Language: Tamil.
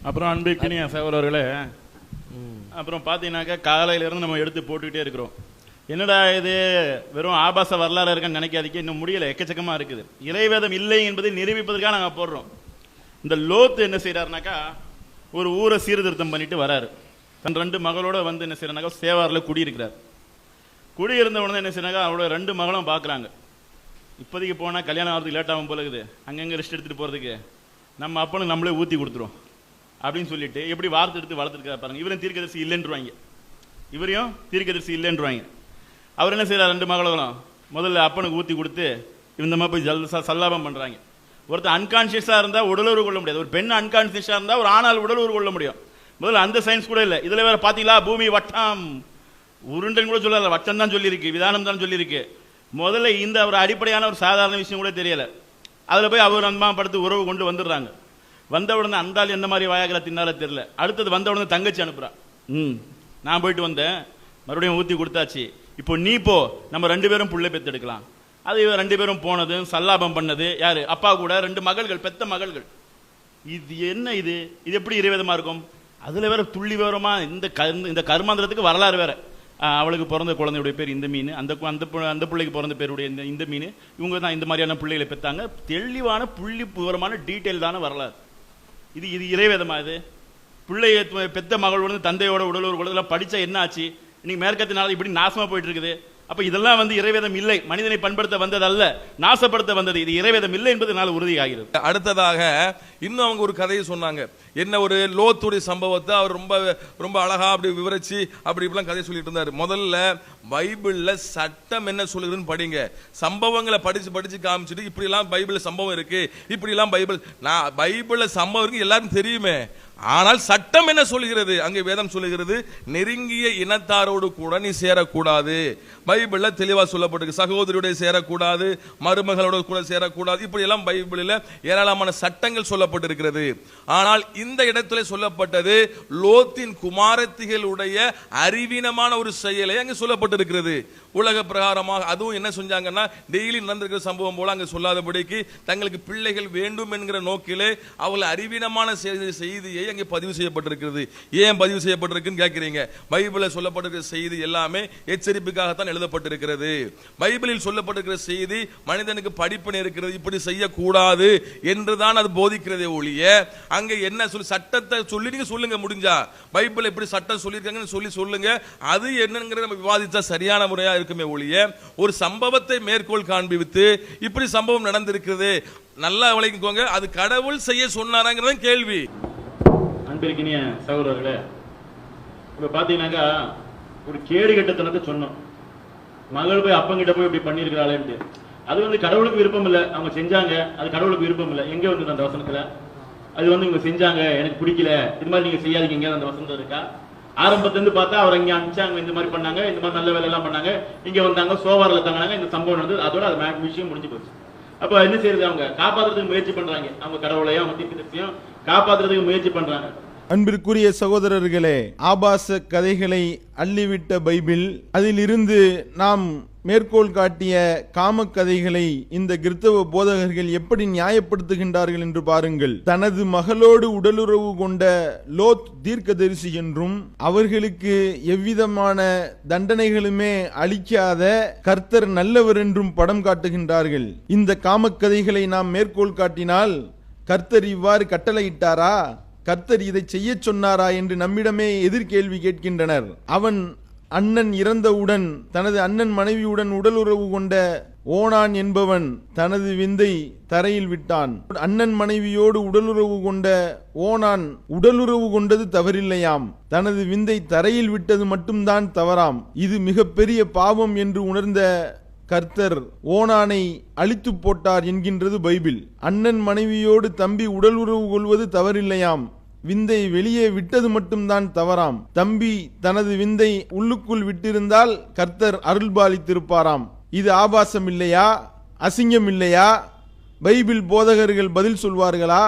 அப்புறம் அன்பிற்கினிய சகோதரர்களே, அப்புறம் பார்த்தீங்கன்னாக்கா காலையிலேருந்து நம்ம எடுத்து போட்டுக்கிட்டே இருக்கிறோம். என்னடா இது வெறும் ஆபாச வரலாறு இருக்குன்னு நினைக்காதீங்க, இன்னும் முடியலை, எக்கச்சக்கமாக இருக்குது. இறைவேதம் இல்லை என்பதை நிரூபிப்பதற்காக நாங்கள் போடுறோம். இந்த லோத்து என்ன செய்கிறாருனாக்கா, ஒரு ஊரை சீர்திருத்தம் பண்ணிட்டு வராரு. தன் 2 மகளோட வந்து என்ன செய்யறாங்க, சேவாரில் குடியிருக்கிறார். குடியிருந்த உடனே என்ன செய்யறாங்க, அவரோட 2 மகளும் பார்க்குறாங்க. இப்போதைக்கு போனால் கல்யாணம் ஆகிறதுக்கு லேட் ஆகும் போல இருக்குது, அங்கங்கே ரெஸ்ட் எடுத்துகிட்டு போகிறதுக்கு நம்ம அப்பனுக்கு நம்மளே ஊற்றி கொடுத்துரும் அப்படின்னு சொல்லிட்டு எப்படி வார்த்தை எடுத்து வளர்த்துருக்கா பாருங்க. இவரும் தீர்க்கதரிசி இல்லைன்றுவாங்க, இவரையும் தீர்க்கதரிசி இல்லைன்றுவாங்க. அவர் என்ன செய்யறார், 2 மகளும் முதல்ல அப்பனுக்கு ஊற்றி கொடுத்து இந்த மாதிரி போய் சல்லாபம் பண்ணுறாங்க. ஒருத்தர் அன்கான்சியஸாக இருந்தால் உடலுறவு கொள்ள முடியாது, ஒரு பெண் அன்கான்சியஸாக இருந்தால் ஒரு ஆணால் உடலுறவு கொள்ள முடியும். முதல்ல அந்த சயின்ஸ் கூட இல்லை. இதில் வேற பார்த்தீங்களா, பூமி வட்டம் உருண்டைன்னு கூட சொல்லல, வட்டம் தான் சொல்லியிருக்கு, விதானம் தான் சொல்லியிருக்கு. முதல்ல இந்த ஒரு அடிப்படையான ஒரு சாதாரண விஷயம் கூட தெரியலை. அதில் போய் அவர் அம்மா படுத்து உறவு கொண்டு வந்துடுறாங்க. வந்த உடனே அந்தாள் எந்த மாதிரி வாயாகிற தின்னால தெரியல. அடுத்தது வந்த உடனே தங்கச்சி அனுப்புறா, நான் போயிட்டு வந்தேன், மறுபடியும் ஊற்றி கொடுத்தாச்சு, இப்போ நீ போ, நம்ம 2 பேரும் புள்ளை பெற்றெடுக்கலாம். அது 2 பேரும் போனது, சல்லாபம் பண்ணது யாரு, அப்பா கூட 2 மகள்கள், பெத்த மகள்கள். இது என்ன, இது இது எப்படி இறைவேதமா இருக்கும்? அதுல வேற துள்ளி விவரமா இந்த கர்மாந்திரத்துக்கு வரலாறு வேற. அவளுக்கு பிறந்த குழந்தையுடைய பேர் இந்த மீன், அந்த பிள்ளைக்கு பிறந்த பேருடைய இந்த மீன், இவங்க தான் இந்த மாதிரியான பிள்ளைகளை பெற்றாங்க. தெளிவான புள்ளி விவரமான டீட்டெயில் தான வரலாறு. இது இது இறைவேதமா? இது பிள்ளைய பெத்த மகளோட தந்தையோட உடலூர் குலத்தில் படிச்சா என்ன ஆச்சு? இன்னைக்கு மேற்கத்தினால இப்படி நாசமா போயிட்டு இருக்குது. அப்ப இதெல்லாம் இறைவேதம் இல்லை, மனிதனை பண்படுத்த வந்தது அல்ல, நாசப்படுத்த வந்தது. இது இறைவேதம் இல்லை என்பது என்னால் உறுதியாகிறது. அடுத்ததாக இன்னும் அவங்க ஒரு கதையை சொன்னாங்க. என்ன, ஒரு லோத்துடைய சம்பவத்தை அவர் ரொம்ப ரொம்ப அழகா அப்படி விவரிச்சு அப்படி இப்படிலாம் கதை சொல்லிட்டு இருந்தார். முதல்ல பைபிள்ல சட்டம் என்ன சொல்லுதுன்னு படிங்க. சம்பவங்களை படிச்சு காமிச்சிட்டு இப்படி எல்லாம் பைபிள்ல சம்பவம் இருக்கு, இப்படி எல்லாம் பைபிள்ல சம்பவம் இருக்கு எல்லாரும் தெரியுமே. ஆனால் சட்டம் என்ன சொல்லுகிறது? அங்கே வேதம் சொல்லுகிறது, நெருங்கிய இனத்தாரோடு கூட நீ சேரக்கூடாது. பைபிள்ல தெளிவா சொல்லப்பட்டிருக்கு. சகோதரியுடைய சேரக்கூடாது, மருமகளோட கூட சேரக்கூடாது, இப்படி எல்லாம் பைபிளில் ஏராளமான சட்டங்கள் சொல்லப்பட்டிருக்கிறது. ஆனால் இந்த இடத்துல சொல்லப்பட்டது லோத்தின் குமாரத்திகளுடைய அறிவீனமான ஒரு செயலை அங்கே சொல்லப்பட்டிருக்கிறது. உலக பிரகாரமாக அதுவும் என்ன செஞ்சாங்கன்னா, டெய்லி நடந்திருக்கிற சம்பவம் போல அங்கே சொல்லாதபடிக்கு தங்களுக்கு பிள்ளைகள் வேண்டும் என்கிற நோக்கிலே அவள் அறிவீனமான செய்தியை அங்கே பதிவு செய்யப்பட்டிருக்கிறது. ஏன் பதிவு செய்யப்பட்டிருக்குன்னு கேட்கிறீங்க? பைபிளில் சொல்லப்பட்டிருக்கிற செய்தி எல்லாமே எச்சரிப்புக்காகத்தான் எழுதப்பட்டிருக்கிறது. பைபிளில் சொல்லப்பட்டிருக்கிற செய்தி மனிதனுக்கு படிப்பினை இருக்கிறது, இப்படி செய்யக்கூடாது என்றுதான் அது போதிக்கிறதே ஒழிய அங்கே என்ன சொல்லி சட்டத்தை சொல்லி நீங்க சொல்லுங்க, முடிஞ்சா பைபிள் எப்படி சட்டம் சொல்லியிருக்காங்கன்னு சொல்லி சொல்லுங்க, அது என்னங்கிறத நம்ம விவாதித்தா சரியான முறையா இருக்குமே ஒழிய ஒரு சம்பவத்தை மேற்கோள் காண்பித்து இப்படி சம்பவம் நடந்திருக்கிறது நல்லா விளங்கிக்கோங்க, அது கடவுள் செய்ய சொன்னாராங்கிறத கேள்வி. அன்பிற்கினிய சகோதரர்களே, இப்ப பாத்தீங்கன்னாக்கா ஒரு கேடு கட்டத்தனத்தை சொன்னோம். மகள் போய் அப்பங்கிட்ட போய் இப்படி பண்ணிருக்கிறாளேன்ட்டு, அது கடவுளுக்கு விருப்பம் இல்லை, அவங்க செஞ்சாங்க, அது கடவுளுக்கு விருப்பம் இல்லை. எங்க வந்து அந்த வசனத்துல அது இவங்க செஞ்சாங்க, எனக்கு பிடிக்கல, இது மாதிரி நீங்க செய்யாதீங்க, அந்த வசனம் இருக்கா? ஆரம்பத்திலிருந்து பார்த்தா அவர் இங்க அனுப்பிச்சாங்க, இந்த மாதிரி பண்ணாங்க, இந்த மாதிரி நல்ல வேலை எல்லாம் பண்ணாங்க, இங்க வந்தாங்க, சோவாரில் தங்கினாங்க, இந்த சம்பவம் நடந்தது, அதோட அது விஷயம் முடிஞ்சு போச்சு. அப்ப என்ன செய்யறது, அவங்க காப்பாற்றுறதுக்கு முயற்சி பண்றாங்க, அவங்க கடவுளையும் அவங்க தீர்க்கதரிசியும் காப்பாற்றுறதுக்கு முயற்சி பண்றாங்க. அன்பிற்குரிய சகோதரர்களே, ஆபாச கதைகளை அள்ளிவிட்ட பைபிள், அதிலிருந்து நாம் மேற்கோள் காட்டிய காம கதைகளை இந்த கிறிஸ்தவ போதகர்கள் எப்படி நியாயப்படுத்துகின்றார்கள் என்று பாருங்கள். தனது மகளோடு உடலுறவு கொண்ட லோத் தீர்க்கதரிசி என்றும் அவர்களுக்கு எவ்விதமான தண்டனைகளுமே அளிக்காத கர்த்தர் நல்லவர் என்றும் படம் காட்டுகின்றார்கள். இந்த காம கதைகளை நாம் மேற்கோள் காட்டினால் கர்த்தர் இவ்வாறு கட்டளையிட்டாரா, கர்த்தர் இதை செய்ய சொன்னாரா என்று நம்மிடமே எதிர்கேள்வி கேட்கின்றனர். அவன் அண்ணன் இறந்தவுடன் தனது அண்ணன் மனைவியுடன் உடலுறவு கொண்ட ஓனான் என்பவன் தனது விந்தை தரையில் விட்டான். அண்ணன் மனைவியோடு உடலுறவு கொண்ட ஓனான் உடலுறவு கொண்டது தவறில்லையாம், தனது விந்தை தரையில் விட்டது மட்டும்தான் தவறாம். இது மிகப்பெரிய பாவம் என்று உணர்ந்த கர்த்தர் ஓனானை அழித்து போட்டார் என்கின்றது பைபிள். அண்ணன் மனைவியோடு தம்பி உடலுறவு கொள்வது தவறில்லையாம், விந்தை வெளியே விட்டது மட்டும்தான் தவறாம். தம்பி தனது விந்தை உள்ளுக்குள் விட்டிருந்தால் கர்த்தர் அருள்பாலித்திருப்பாராம். இது ஆபாசம் இல்லையா, அசிங்கம் இல்லையா? பைபிள் போதகர்கள் பதில் சொல்வார்களா?